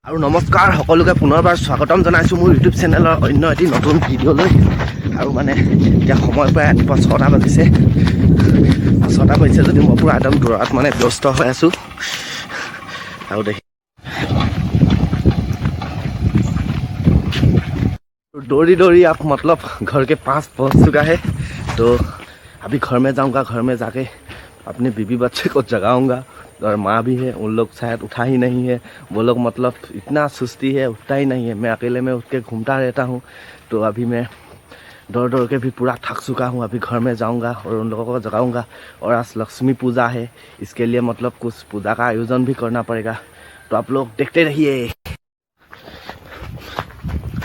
আৰু নমস্কাৰ সকলোকে পুনৰবাৰ স্বাগতম জনাইছোঁ মোৰ ইউটিউব চেনেলৰ অন্য এটি নতুন ভিডিঅ'লৈ। আৰু মানে এতিয়া সময় প্ৰায় ৰাতিপুৱা 6টা বাজিছে। 6টা বাজিছে যদি মই পুৰা একদম দৌৰাত মানে ব্যস্ত হৈ আছোঁ। আৰু দেখি दौड़ी दौड़ी आप मतलब घर के पास पहुंच चुका है। तो अभी घर में जाऊंगा, घर में जाके अपने बीबी बच्चे को जगाऊंगा। और माँ भी है, उन लोग शायद उठा ही नहीं है। वो लोग मतलब इतना सुस्ती है, उठता ही नहीं है। मैं अकेले में उठ के घूमता रहता हूँ। तो अभी मैं दौड़ दौड़ के भी पूरा थक चुका हूँ। अभी घर में जाऊंगा और उन लोगों को जगाऊंगा। और आज लक्ष्मी पूजा है, इसके लिए मतलब कुछ पूजा का आयोजन भी करना पड़ेगा। तो आप लोग देखते रहिए।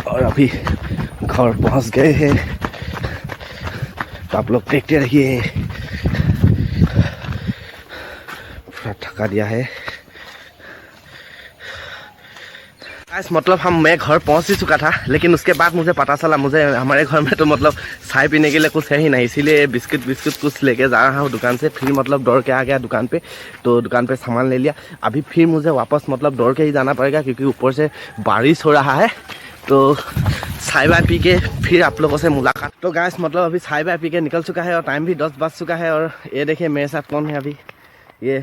और अभी घर पहुंच गए हैं, तो आप लोग देखते रहिए। पूरा थका दिया है। मतलब मैं घर पहुंच ही चुका था, लेकिन उसके बाद मुझे पता चला मुझे हमारे घर में तो मतलब चाय पीने के लिए कुछ है ही नहीं। इसीलिए बिस्किट कुछ लेके जा रहा हूँ दुकान से। फिर मतलब दौड़ के आ गया दुकान पे। तो दुकान पे सामान ले लिया। अभी फिर मुझे वापस मतलब दौड़ के ही जाना पड़ेगा, क्योंकि ऊपर से बारिश हो रहा है। तो चाय बाय पी के फिर आप लोगों से मुलाकात। तो गाइस मतलब अभी चाय बाय पी के निकल चुका है और टाइम भी 10 बज चुका है। और ये देखिए मेरे साथ कौन है अभी। ये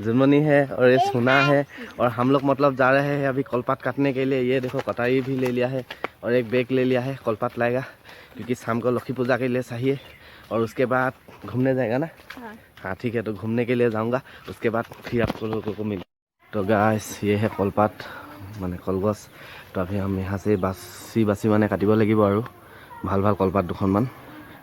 जुनमनी है और ये सोना है। और हम लोग मतलब जा रहे हैं अभी कलपात काटने के लिए। ये देखो कटाई भी ले लिया है और एक बैग ले लिया है। कलपात लाएगा क्योंकि शाम को लक्ष्मी पूजा के लिए चाहिए। और उसके बाद घूमने जाएगा ना। हाँ ठीक है, तो घूमने के लिए जाऊँगा। उसके बाद फिर आप लोगों को मिल। तो गाइस ये है कलपात माने कलगछ। तो अभी हम यहाँ से बासी माने काटिब লাগিব আৰু ভাল ভাল কলপাত দুখনমান,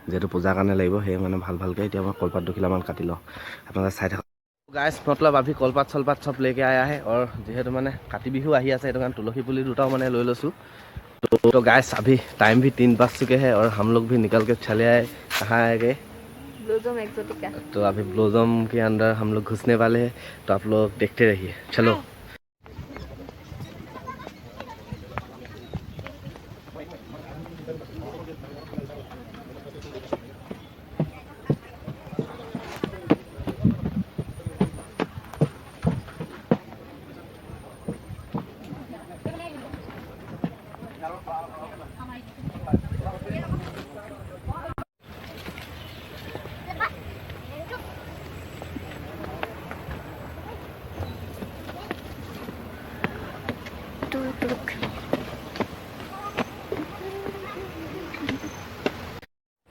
যেহেতু পূজাৰ কাৰণে লাগিব। সেই মানে ভাল ভালকৈ এতিয়া মই কলপাত দুখিলামান কাটি লওঁ, আপোনালোকে চাই থাকক। गाइस मतलब अभी कलपात सलपात सब लेके आया है। और जेहेतु मैंने काति बिहू आही आछे সেইটো কাৰণে तुलसी पुली दुटाও मैंने লৈ লৈছোঁ। तो गाइस अभी टाइम भी 3 बज चुके हैं और हम लोग भी निकल के चले आए। कहाँ आए गए? ब्लूजम एक्सोटिका। तो अभी ब्लूजम के अंदर हम लोग घुसने वाले हैं। तो आप लोग देखते रहिए, चलो।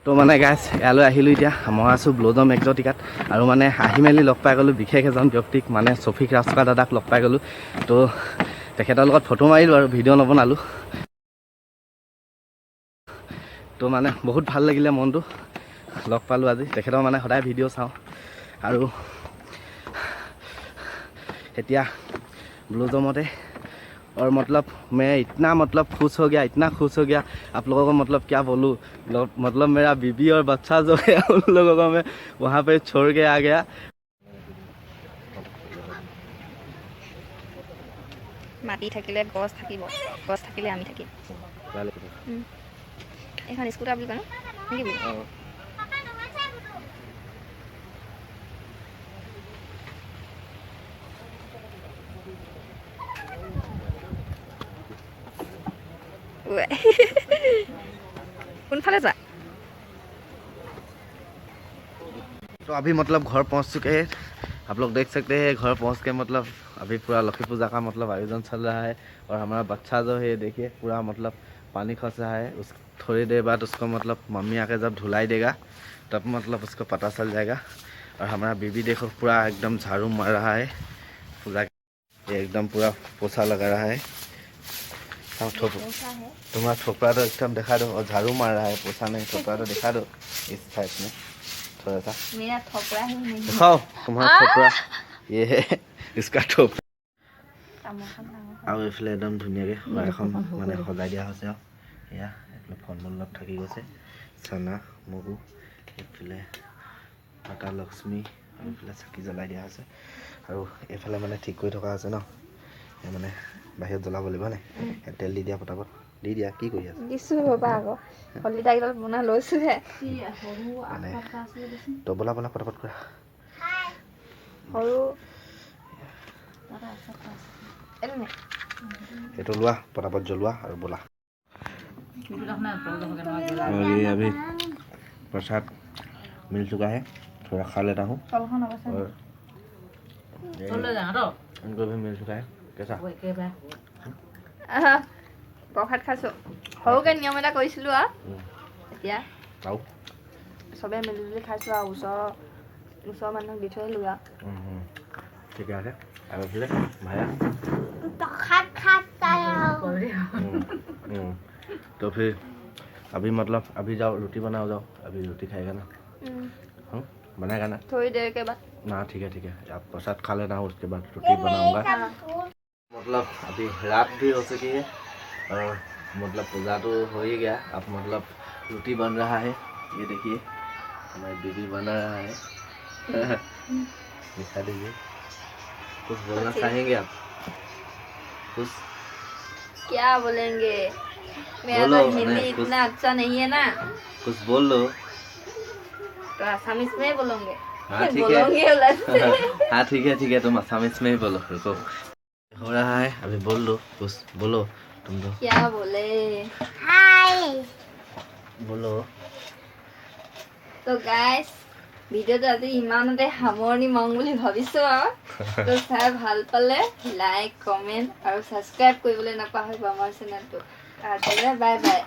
तो মানে গাইছ ইয়ালৈ আহিলোঁ। এতিয়া মই আছোঁ ব্লুজম এক্সোটিকাত। আৰু মানে আহি মেলি লগ পাই গ'লোঁ বিশেষ এজন ব্যক্তিক, মানে চফিক ৰাজকা দাদাক লগ পাই গ'লোঁ। তো তেখেতৰ লগত ফটো মাৰিলোঁ আৰু ভিডিঅ' নবনালোঁ। তো মানে বহুত ভাল লাগিলে মনটো, লগ পালোঁ আজি। তেখেতৰ মানে সদায় ভিডিঅ' চাওঁ। আৰু এতিয়া ব্লুজমতে। और मतलब मैं इतना मतलब खुश हो गया आप लोगों को मतलब क्या बोलूँ। मतलब मेरा बीबी और बच्चा जो है उन लोगों को मैं वहाँ पे छोड़ के आ गया। माटी থাকিলে গছ থাকিব, গছ থাকিলে আমি থাকিম। এখন স্কুটাৰ বুলি কয় ন? কোনফালে যা? तो अभी मतलब घर पहुंच चुके हैं। आप लोग देख सकते हैं घर पहुंच के मतलब अभी पूरा लक्ष्मी पूजा का मतलब आयोजन चल रहा है। और हमारा बच्चा जो है देखिए पूरा मतलब पानी खस रहा है। उस थोड़ी देर बाद उसको मतलब मम्मी आके जब धुलाई देगा तब मतलब उसको पता चल जाएगा। और हमारा बीबी देखो पूरा एकदम झाड़ू मार रहा है पूजा, ये एकदम पूरा पोछा लगा रहा है। तुम्हारा ठोकरा तो एकदम दिखा दो। और झाड़ू मार रहा है, पोछा नहीं, ठोकरा तो दिखा दो इस साइड में थोड़ा सा। मेरा ठोकरा ही नहीं दिखाओ तुम्हारा ठोकरा, ये है इसका ठोकरा। আৰু এইফালে একদম ধুনীয়াকৈ এখন মানে সজাই দিয়া হৈছে। আৰু এয়া এইফালে ফল মূল অলপ থাকি গৈছে, চানা মগু, এইফালে মাতা লক্ষ্মী, আৰু এইফালে চাকি জ্বলাই দিয়া হৈছে। আৰু এইফালে মানে ঠিক কৰি থকা আছে ন, এই মানে বাহিৰত জ্বলাব লাগিব নে। তেল দি দিয়া পটাপট, দি দিয়া। কি কৰি আছে? দিছোঁ ৰ'বা আকৌ কলিতাকেইডাল বনাই লৈছোঁহে। মানে তো বলা পটাপট কৰা। সৰু এইটো নে ये तो लुआ पटापट जलुआ और बोला। और ये अभी प्रसाद मिल चुका है, थोड़ा खा लेता हूँ। और इनको भी मिल चुका है। कैसा? প্ৰসাদ খাইছোঁ। সৰুকৈ নিয়ম এটা কৰিছিলোঁ আৰু এতিয়া চাওঁ চবে মিলিজুলি খাইছোঁ আৰু ওচৰৰ মানুহক দি থৈ আহিলোঁ আৰু ঠিকে আছে। আৰু এইফালে ভায়া तो फिर अभी मतलब अभी जाओ रोटी बनाओ, जाओ अभी रोटी खाएगा ना? बनाएगा ना थोड़ी देर के बाद? ना ठीक है आप प्रसाद खा लेना, उसके बाद रोटी बनाऊंगा। मतलब अभी रात भी हो चुकी है और मतलब पूजा तो हो ही गया। अब मतलब रोटी बन रहा है, ये देखिए हमारी दीदी बना रहा है। दिखा दीजिए, कुछ बोलना चाहेंगे आप? कुछ क्या बोलेंगे? मेरा बोलो, तो हिंदी इतना अच्छा नहीं है ना, कुछ बोल लो। तो आसामीज में ही बोलोगे? हाँ ठीक बोलोगे है। उलट से। हाँ ठीक है तुम आसामीज में ही बोलो। रुको, हो रहा है अभी, बोल लो कुछ, बोलो तुम तो। क्या बोले? बोलो। তো গাইজ ভিডিঅ'টো আজি ইমানতে সামৰণি মাৰোঁ বুলি ভাবিছোঁ আৰু তো চাই ভাল পালে লাইক কমেণ্ট আৰু ছাবস্ক্ৰাইব কৰিবলৈ নাপাহৰিব আমাৰ চেনেলটো। আজিলৈ বাই বাই।